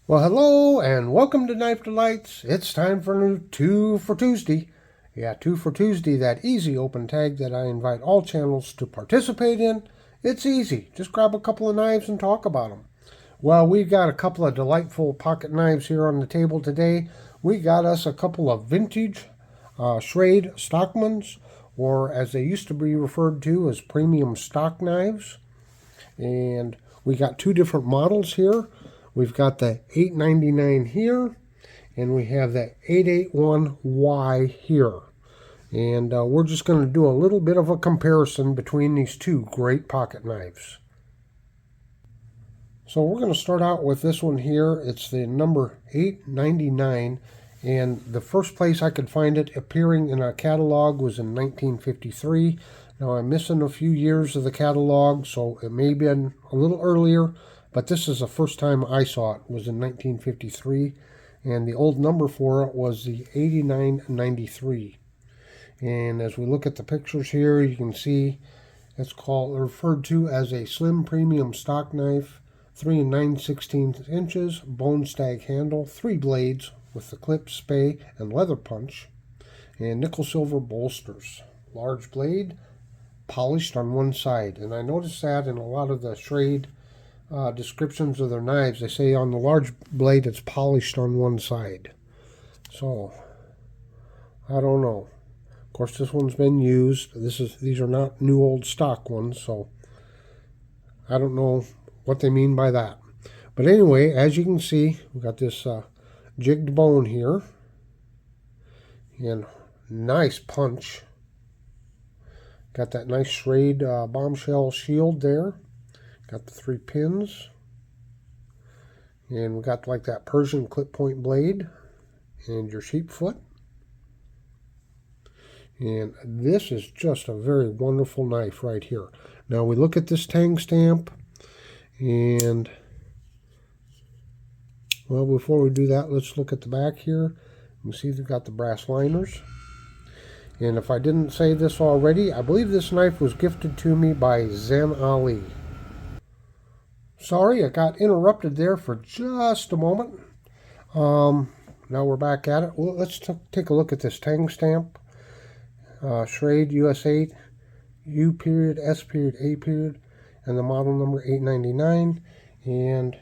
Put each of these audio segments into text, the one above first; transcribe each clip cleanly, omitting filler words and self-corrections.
Well, hello and welcome to Knife Delights. It's time for 2 for Tuesday. Yeah, 2 for Tuesday, that easy open tag that I invite all channels to participate in. It's easy. Just grab a couple of knives and talk about them. Well, we've got a couple of delightful pocket knives here on the table today. We got us a couple of vintage Schrade Stockmans, or as they used to be referred to as premium stock knives. And we got two different models here. We've got the 899 here, and we have the 881Y here. And we're just going to do a little bit of a comparison between these two great pocket knives. So we're going to start out with this one here. It's the number 899, and the first place I could find it appearing in a catalog was in 1953. Now I'm missing a few years of the catalog, so it may have been a little earlier, but this is the first time I saw it, was in 1953, and the old number for it was the 8993. And as we look at the pictures here, you can see it's referred to as a slim premium stock knife, 3 9/16 inches, bone stag handle, 3 blades with the clip, spay, and leather punch, and nickel silver bolsters. Large blade, polished on one side. And I noticed that in a lot of the Schrade descriptions of their knives, they say on the large blade it's polished on one side. So I don't know. Of course, this one's been used. These are not new old stock ones, so I don't know what they mean by that. But anyway, as you can see, we've got this jigged bone here, and nice punch. Got that nice Schrade bombshell shield there. Got the 3 pins. And we got like that Persian clip point blade and your sheep foot. And this is just a very wonderful knife right here. Now we look at this tang stamp, and well, before we do that, let's look at the back here. You can see they've got the brass liners. And if I didn't say this already, I believe this knife was gifted to me by Zen Ali. Sorry, I got interrupted there for just a moment. Now we're back at it. Well, let's take a look at this tang stamp. Schrade US 8, U period, S period, A period, and the model number 899. And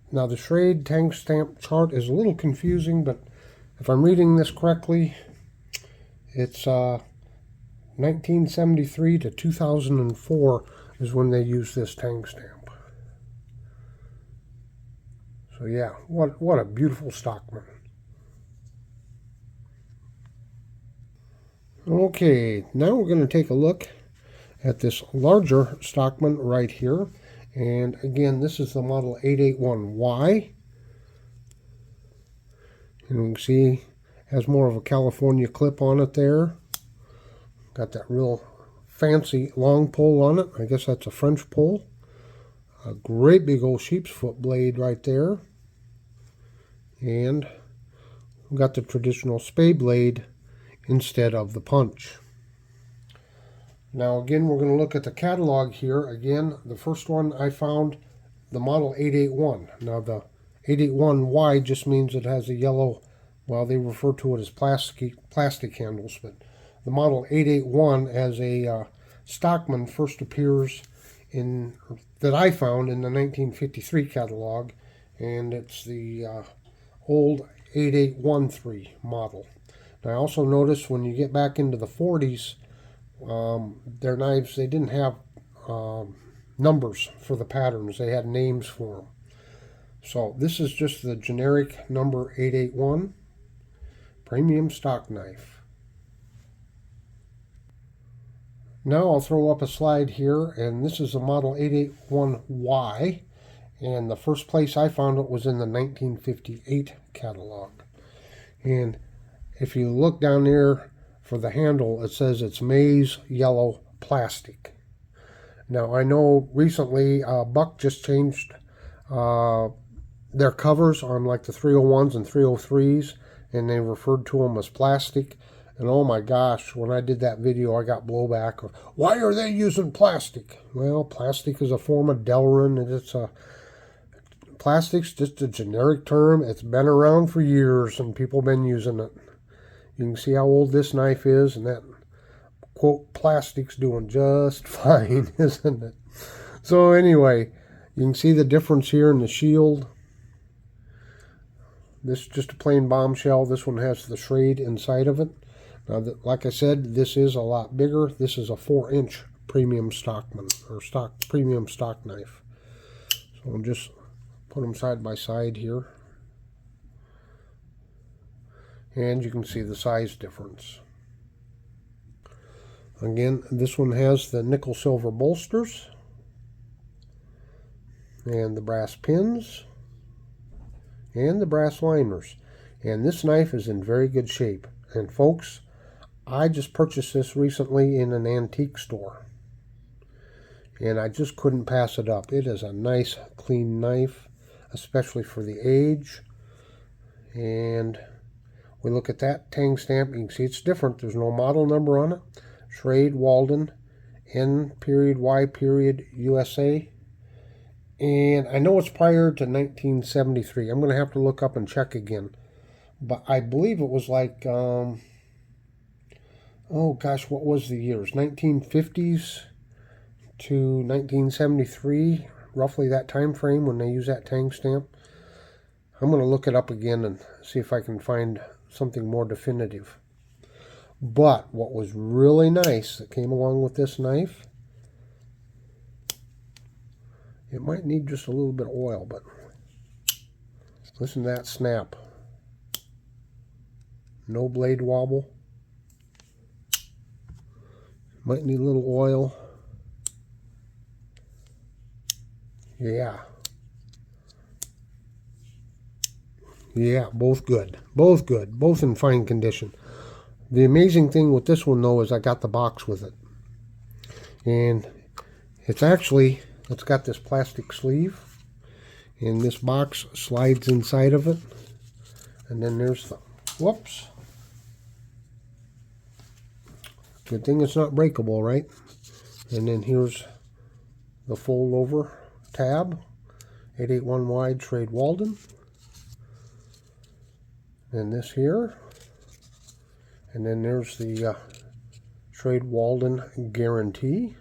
now the Schrade tang stamp chart is a little confusing, but if I'm reading this correctly, it's 1973 to 2004 is when they used this tang stamp. So yeah, what a beautiful Stockman. Okay, now we're going to take a look at this larger Stockman right here. And again, this is the model 881Y. And you can see has more of a California clip on it there. Got that real fancy long pull on it. I guess that's a French pull. A great big old sheep's foot blade right there. And we've got the traditional spay blade instead of the punch. Now again, we're going to look at the catalog here. Again, the first one I found, the model 881. Now the 881Y just means it has a yellow, well, they refer to it as plastic handles, but the model 881 as a Stockman first appears in, that I found in the 1953 catalog, and it's the old 8813 model. Now I also noticed when you get back into the 40s, their knives, they didn't have numbers for the patterns. They had names for them. So this is just the generic number 881 premium stock knife. Now I'll throw up a slide here, and this is the model 881Y. And the first place I found it was in the 1958 catalog. And if you look down there for the handle, it says it's maize yellow plastic. Now I know recently Buck just changed their covers on like the 301s and 303s, and they referred to them as plastic. And oh my gosh, when I did that video, I got blowback of, why are they using plastic? Well, plastic is a form of Delrin, and it's a plastic's just a generic term. It's been around for years and people have been using it. You can see how old this knife is, and that, quote, plastic's doing just fine, isn't it? So anyway, you can see the difference here in the shield. This is just a plain bombshell. This one has the Schrade inside of it. Now, like I said, this is a lot bigger. This is a 4-inch premium Stockman, or premium stock knife. So I'll just put them side by side here. And you can see the size difference. Again, this one has the nickel silver bolsters and the brass pins and the brass liners. And this knife is in very good shape. And folks, I just purchased this recently in an antique store, and I just couldn't pass it up. It is a nice clean knife, especially for the age. And we look at that tang stamp, you can see it's different. There's no model number on it. Schrade Walden, N.Y. USA. And I know it's prior to 1973. I'm going to have to look up and check again. But I believe it was like, oh gosh, what was the years? 1950s to 1973, roughly that time frame when they use that tang stamp. I'm going to look it up again and see if I can find something more definitive. But what was really nice that came along with this knife, it might need just a little bit of oil, but listen to that snap. No blade wobble. Might need a little oil. Yeah. Yeah, both good. Both good. Both in fine condition. The amazing thing with this one, though, is I got the box with it. And it's got this plastic sleeve. And this box slides inside of it. And then there's the, whoops. Good thing it's not breakable, right? And then here's the fold over tab. 881 wide Schrade Walden. And this here. And then there's the Schrade Walden guarantee.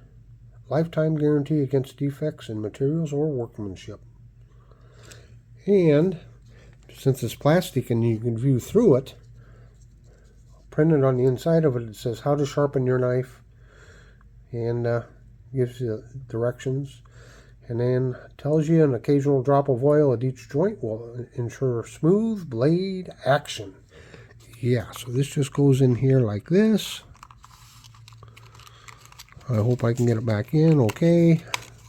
Lifetime guarantee against defects in materials or workmanship. And since it's plastic and you can view through it, printed on the inside of it, it says how to sharpen your knife, and gives you directions, and then tells you an occasional drop of oil at each joint will ensure smooth blade action. Yeah, so this just goes in here like this. I hope I can get it back in okay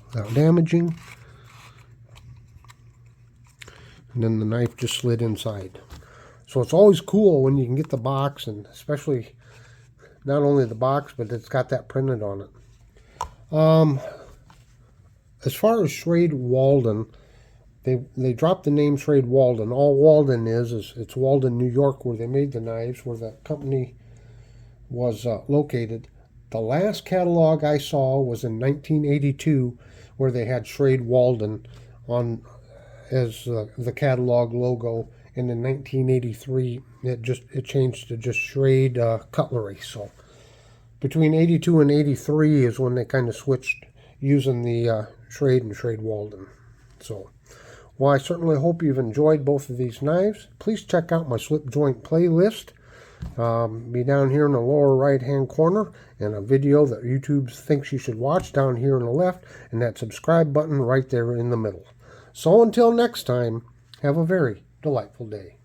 without damaging. And then the knife just slid inside. So it's always cool when you can get the box, and especially not only the box, but it's got that printed on it. As far as Schrade Walden, they dropped the name Schrade Walden. All Walden is it's Walden, New York, where they made the knives, where the company was located. The last catalog I saw was in 1982, where they had Schrade Walden on as the catalog logo. And in 1983, it changed to just Schrade cutlery. So between 82 and 83 is when they kind of switched using the Schrade and Schrade Walden. So, well, I certainly hope you've enjoyed both of these knives. Please check out my slip joint playlist. Be down here in the lower right hand corner, and a video that YouTube thinks you should watch down here on the left, and that subscribe button right there in the middle. So until next time, have a very delightful day.